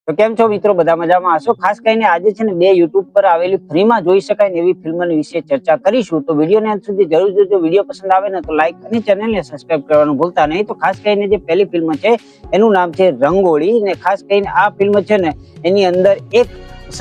તો કેમ છો મિત્રો, બધા મજામાં હશો। ખાસ કરીને આજે છે ને બે યુટ્યુબ પર આવેલી ફ્રીમાં જોઈ શકાય એવી ફિલ્મની વિશે ચર્ચા કરીશું। તો વિડીયોને અંત સુધી જરૂર જોજો। વિડીયો પસંદ આવે ને તો લાઈક અને ચેનલને સબસ્ક્રાઇબ કરવાનું ભૂલતા નહીં। તો ખાસ કરીને જે પહેલી ફિલ્મ છે એનું નામ છે રંગોળી, ને ખાસ કરીને આ ફિલ્મ છે ને એની અંદર એક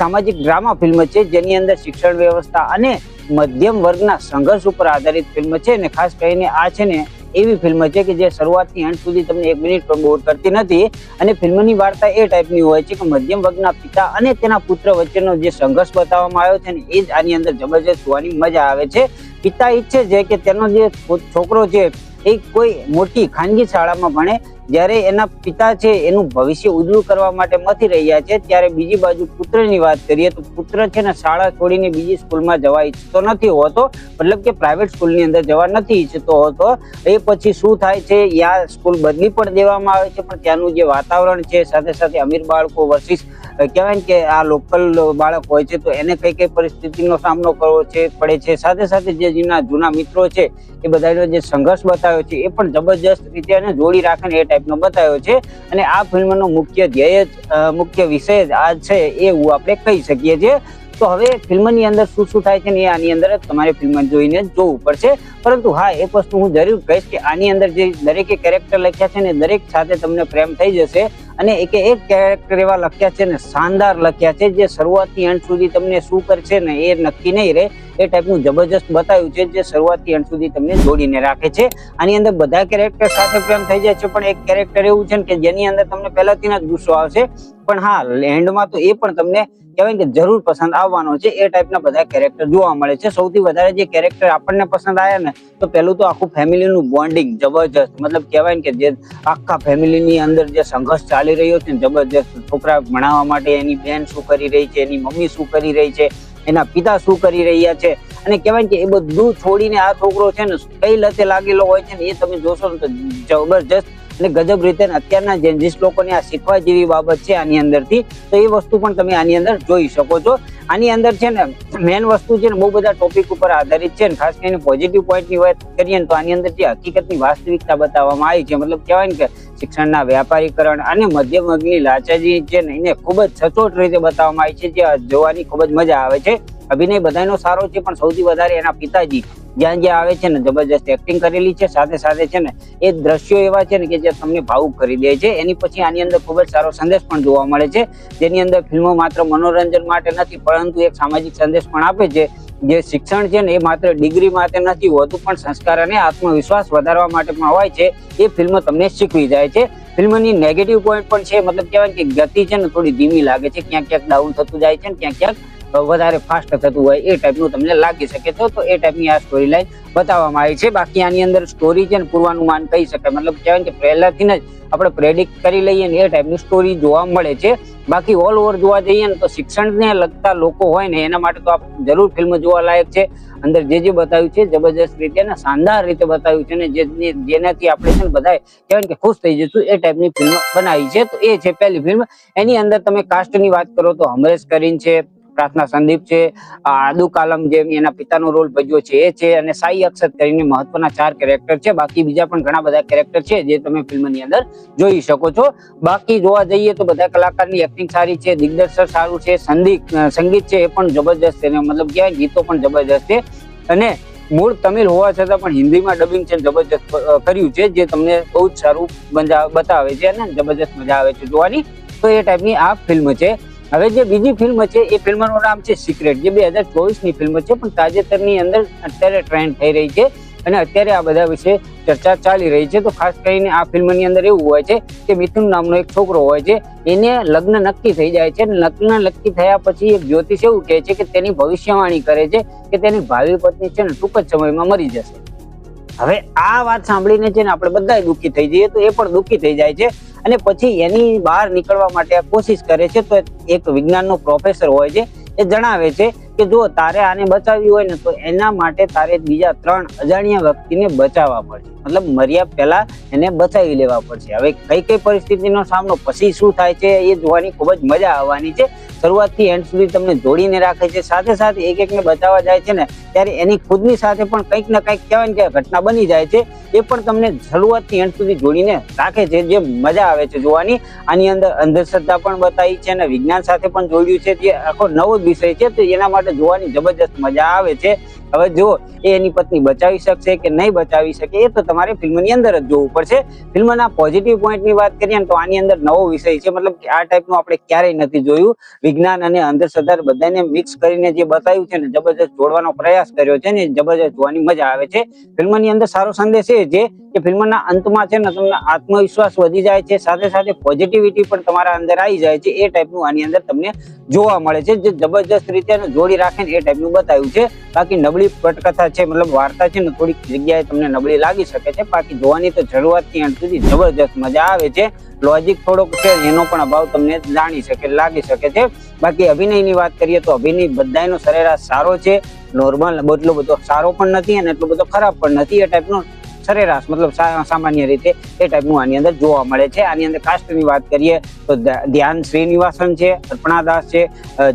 સામાજિક ડ્રામા ફિલ્મ છે જેની અંદર શિક્ષણ વ્યવસ્થા અને મધ્યમ વર્ગના સંઘર્ષ ઉપર આધારિત ફિલ્મ છે। ને ખાસ કરીને આ છે ને એવી ફિલ્મ છે કે જે શરૂઆતથી અંત સુધી તમને 1 મિનિટ પણ બોર કરતી નથી। અને ફિલ્મની વાર્તા એ ટાઈપની હોય છે કે મધ્યમ વર્ગના પિતા અને તેના પુત્ર વચ્ચેનો જે સંઘર્ષ બતાવવામાં આવ્યો છે ને એ જ આની અંદર જબરજસ્ત જોવાની મજા આવે છે। પિતા ઈચ્છે છે કે તેનો જે છોકરો છે એ કોઈ મોટી ખાનગી શાળામાં ભણે, જ્યારે એના પિતા છે એનું ભવિષ્ય ઉજળું કરવા માટે મથી રહ્યા છે। ત્યારે બીજી બાજુ પુત્રની વાત કરીએ તો પુત્ર છે ને શાળા છોડીને બીજી સ્કૂલમાં જવા ઈચ્છતો નથી હોતો, મતલબ કે પ્રાઇવેટ સ્કૂલની અંદર જવા નથી ઈચ્છતો હોતો। એ પછી શું થાય છે, યા સ્કૂલ બદલી પણ દેવામાં આવે છે, પણ ત્યાંનું જે વાતાવરણ છે સાથે સાથે અમીર બાળકો વર્સિસ કહેવાય કે આ લોકલ બાળક હોય છે તો એને કઈ પરિસ્થિતિનો સામનો કરવો પડે છે। સાથે સાથે જે જૂના મિત્રો છે એ બધાનો જે સંઘર્ષ બતાવ્યો છે એ પણ જબરજસ્ત રીતે એને જોડી રાખીને એ ટાઈપનો બતાવ્યો છે। અને આ ફિલ્મનો મુખ્ય ધ્યેય મુખ્ય વિષય જ આ છે એવું આપણે કહી શકીએ છીએ। તો હવે ફિલ્મની અંદર શું શું થાય છે ને એ આની અંદર તમારે ફિલ્મ જોઈને જોવું પડશે। પરંતુ હા, એક વસ્તુ હું જરૂર કહીશ કે આની અંદર જે દરેકે કેરેક્ટર લખ્યા છે ને દરેક સાથે તમને પ્રેમ થઈ જશે। અને એક કેરેક્ટર એવા લખ્યા છે ને શાનદાર લખ્યા છે જે શરૂઆતથી અંત સુધી તમને શું કરશે ને એ નક્કી નહીં રહે એ ટાઈપનું જબરજસ્ત બતાવ્યું છે જે શરૂઆતથી અંત સુધી તમને જોડીને રાખે છે। આની અંદર બધા કેરેક્ટર સાથે પ્રેમ થઈ જાય છે, પણ એક કેરેક્ટર એવું છે ને કે જેની અંદર તમને પહેલાથી જ ગુસ્સો આવશે, પણ હા એન્ડમાં તો એ પણ તમને કહેવાય કે જરૂર પસંદ આવવાનો છે। એ ટાઈપના બધા કેરેક્ટર જોવા મળે છે। સૌથી વધારે જે કેરેક્ટર આપણને પસંદ આવ્યા ને તો પેલું તો આખું ફેમિલીનું બોન્ડિંગ જબરજસ્ત, મતલબ કહેવાય કે જે આખા ફેમિલીની અંદર જે સંઘર્ષ ચાલી રહ્યો છે ને જબરજસ્ત। છોકરા ભણાવવા માટે એની બેન શું કરી રહી છે, એની મમ્મી શું કરી રહી છે, એના પિતા શું કરી રહ્યા છે, અને કહેવાય કે એ બધું છોડીને આ છોકરો છે ને કઈ લતે લાગેલો હોય છે ને એ તમે જોશો ને તો જબરજસ્ત અને ગજબ રીતે અત્યારના જેન્ઝીસ લોકોને આ શીખવા જેવી બાબત છે આની અંદરથી। તો એ વસ્તુ પણ તમે આની અંદર જોઈ શકો છો। આની અંદર છે ને મેન વસ્તુ છે ને બહુ બધા ટોપિક ઉપર આધારિત છે ને ખાસ કરીને પોઝિટિવ પોઈન્ટની વાત કરીએ ને તો આની અંદર જે હકીકતની વાસ્તવિકતા બતાવવામાં આવી છે, મતલબ કહેવાય ને કે શિક્ષણના વ્યાપારીકરણ અને મધ્યમ વર્ગની લાચારી છે ને એને ખૂબ જ સચોટ રીતે બતાવવામાં આવી છે, જે જોવાની ખૂબ જ મજા આવે છે। અભિનય બધાનો સારો છે, પણ સૌથી વધારે એના પિતાજી જ્યાં આવે છે ને જબરજસ્ત એક્ટિંગ કરેલી છે। સાથે સાથે છે ને એ દ્રશ્યો એવા છે ને કે જે તમને ભાવુક કરી દે છે। એની પછી આની અંદર ખૂબ જ સારો સંદેશ પણ જોવા મળે છે, જેની અંદર ફિલ્મો માત્ર મનોરંજન માટે નથી પરંતુ એક સામાજિક સંદેશ પણ આપે છે। જે શિક્ષણ છે ને એ માત્ર ડિગ્રી માટે નથી હોતું, પણ સંસ્કાર અને આત્મવિશ્વાસ વધારવા માટે પણ હોય છે। એ ફિલ્મ તમને શીખવી જાય છે। ફિલ્મની નેગેટિવ પોઈન્ટ પણ છે, મતલબ કહેવાય કે ગતિ છે ને થોડી ધીમી લાગે છે, ક્યાંક ક્યાંક ડાઉન થતું જાય છે, ક્યાંક ક્યાંક વધારે ફાસ્ટ થતું હોય એ ટાઈપનું તમને લાગી શકે તો એ ટાઈપની આ સ્ટોરી લાઈન બતાવવામાં આવી છે। બાકી આની અંદર સ્ટોરી છે ને પૂર્વાનુમાન કહી શકાય, મતલબ કહેવાય કે પહેલાથી જ આપણે પ્રેડિક્ટ કરી લઈએ ને એ ટાઈપની સ્ટોરી જોવા મળે છે। બાકી ઓલ ઓવર જોવા જઈએ ને તો શિક્ષણને લગતા લોકો હોય ને એના માટે તો આપ જરૂર ફિલ્મ જોવા લાયક છે। અંદર જે બતાવ્યું છે જબરજસ્ત રીતે અને શાનદાર રીતે બતાવ્યું છે ને જેનાથી આપણે છે ને બધા કહેવાય કે ખુશ થઈ જશું એ ટાઈપની ફિલ્મ બનાવી છે। તો એ છે પહેલી ફિલ્મ। એની અંદર તમે કાસ્ટની વાત કરો તો અમરેશ કરીન છે, પ્રાર્થના સંદીપ છે, આદુ કાલમ જે એના પિતાનો રોલ ભજવ્યો છે એ છે, અને સાઈ અક્ષત કરીને મહત્વના 4 કેરેક્ટર છે। બાકી બીજા પણ ઘણા બધા કેરેક્ટર છે જે તમે ફિલ્મની અંદર જોઈ શકો છો। બાકી જોવા જઈએ તો બધા કલાકારની એક્ટિંગ સારી છે, દિગ્દર્શન સારું છે, સંગીત છે એ પણ જબરજસ્ત છે, મતલબ કહેવાય ગીતો પણ જબરજસ્ત છે, અને મૂળ તમિલ હોવા છતાં પણ હિન્દીમાં ડબિંગ છે જબરજસ્ત કર્યું છે, જે તમને બહુ જ સારું બતાવે છે અને જબરજસ્ત મજા આવે છે જોવાની। તો એ ટાઈપની આ ફિલ્મ છે। હવે જે બીજી ફિલ્મ છે એ ફિલ્મનું નામ છે સિક્રેટ, જે 2024ની ફિલ્મ છે, પણ તાજેતરની અંદર અત્યારે ટ્રેન્ડ થઈ રહી છે અને અત્યારે આ બધા વિશે ચર્ચા ચાલી રહી છે। તો ખાસ કરીને આ ફિલ્મની અંદર એવું હોય છે કે મિથુન નામનો એક છોકરો હોય છે, એને લગ્ન નક્કી થઈ જાય છે। લગ્ન નક્કી થયા પછી એક જ્યોતિષ એવું કહે છે કે તેની ભવિષ્યવાણી કરે છે કે તેની ભાવિ પત્ની છે ને ટૂંક જ સમયમાં મરી જશે। હવે આ વાત સાંભળીને છે ને આપણે બધા દુઃખી થઈ જઈએ તો એ પણ દુઃખી થઈ જાય છે અને પછી એની બહાર નીકળવા માટે કોશિશ કરે છે। તો એક વિજ્ઞાનનો પ્રોફેસર હોય છે એ જણાવે છે કે જો તારે આને બચાવવી હોય ને તો એના માટે તારે બીજા 3 અજાણ્યા વ્યક્તિને બચાવવા પડશે, મતલબ મર્યા પહેલા એને બચાવી લેવા પડશે। હવે કઈ પરિસ્થિતિનો સામનો પછી શું થાય છે એ જોવાની ખૂબ જ મજા આવવાની છે। શરૂઆતથી એન્ડ સુધી તમને જોડીને રાખે છે. સાથે સાથે એક એકને બચાવવા જાય છે ને ત્યારે એની ખુદની સાથે પણ કંઈક ને કંઈક કહેવાય ને કે ઘટના બની જાય છે. એ પણ તમને શરૂઆતથી એન્ડ સુધી જોડીને રાખે છે, જે મજા આવે છે જોવાની. આની અંદર અંધશ્રદ્ધા પણ બતાવી છે અને વિજ્ઞાન સાથે પણ જોડ્યું છે, જે આખો નવો જ વિષય છે, તો એના માટે જોવાની જબરજસ્ત મજા આવે છે. હવે જો એની પત્ની બચાવી શકશે કે નહીં બચાવી શકે એ તો તમારે ફિલ્મની અંદર જ જોવું પડશે. ફિલ્મના પોઝિટિવ પોઈન્ટની વાત કરીએ ને તો આની અંદર નવો વિષય છે, મતલબ કે આ ટાઈપનું આપણે ક્યારેય નથી જોયું. વિજ્ઞાન અને અંધશ્રદ્ધા બધાને મિક્સ કરીને જે બતાવ્યું છે ને જબરજસ્ત જોડવાનો પ્રયાસ કર્યો છે ને જબરજસ્ત જોવાની મજા આવે છે. ફિલ્મની અંદર સારો સંદેશ એ છે કે ફિલ્મના અંતમાં છે ને તમને આત્મવિશ્વાસ વધી જાય છે, સાથે સાથે પોઝિટિવિટી પણ તમારા અંદર આવી જાય છે. એ ટાઈપનું આની અંદર તમને જોવા મળે છે, જે જબરજસ્ત રીતે જોડી રાખે ને એ ટાઈપનું બતાવ્યું છે. બાકી નબળી પટકથા છે, મતલબ વાર્તા છે ને થોડીક જગ્યાએ તમને નબળી લાગી શકે છે. બાકી જોવાની તો શરૂઆતથી અંત સુધી જબરજસ્ત મજા આવે છે. લોજિક થોડોક છે એનો પણ અભાવ તમને લાગી શકે છે. બાકી અભિનયની વાત કરીએ તો અભિનય બધાનો સરેરાશ સારો છે. નોર્મલ એટલો બધો સારો પણ નથી અને એટલો બધો ખરાબ પણ નથી. એ ટાઈપનો સરેરાશ મતલબ સામાન્ય રીતે એ ટાઈપનું આની અંદર જોવા મળે છે. આની અંદર કાસ્ટની વાત કરીએ તો ધ્યાન શ્રીનિવાસન છે, અર્પણા દાસ છે,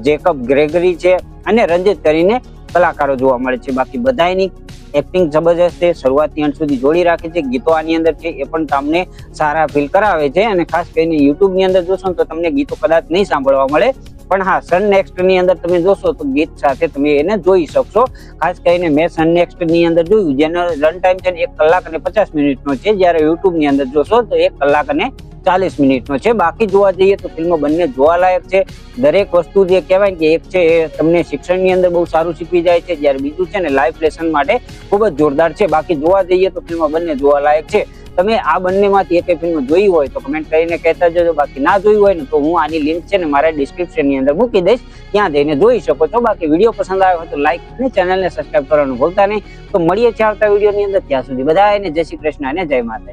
જેકબ ગ્રેગરી છે અને રંજીત કરીને કલાકારો જોવા મળે છે. બાકી બધાની એક્ટિંગ જબરજસ્ત છે, શરૂઆતથી અંત સુધી જોડી રાખે છે. ગીતો આની અંદર છે એ પણ તમને સારા ફીલ કરાવે છે અને ખાસ કરીને યુટ્યુબ ની અંદર જોશો તો તમને ગીતો કદાચ નહીં સાંભળવા મળે, પણ હા સન નેક્સ્ટ ની અંદર તમે જોશો તો ગીત સાથે તમે એને જોઈ શકશો. ખાસ કરીને મેં સન નેક્સ્ટ ની અંદર જોયું, જેનો રન ટાઈમ છે 1 કલાક અને 50 મિનિટનો છે, જ્યારે યુટ્યુબ ની અંદર જોશો તો 1 કલાક અને 40 મિનિટનો છે. બાકી જોવા જઈએ તો ફિલ્મ બંને જોવાલાયક છે. દરેક વસ્તુ જે કહેવાય કે એક છે એ તમને શિક્ષણની અંદર બહુ સારું શીખવી જાય છે, જ્યારે બીજું છે ને લાઈફ લેસન માટે ખૂબ જ જોરદાર છે. બાકી જોવા જઈએ તો ફિલ્મ બંને જોવાલાયક છે. તમે આ બંનેમાંથી એક ફિલ્મ જોઈ હોય તો કમેન્ટ કરીને કહેતા જજો. બાકી ના જોઈ હોય ને તો હું આની લિંક છે ને મારા ડિસ્ક્રિપ્શનની અંદર મૂકી દઈશ, ત્યાં જઈને જોઈ શકો છો. બાકી વિડીયો પસંદ આવ્યો હોય તો લાઈક અને ચેનલને સબસ્ક્રાઈબ કરવાનું ભૂલતા નહીં. તો મળીએ છીએ આવતા વિડીયોની અંદર. ત્યાં સુધી બધાને જય શ્રી કૃષ્ણ અને જય માતા.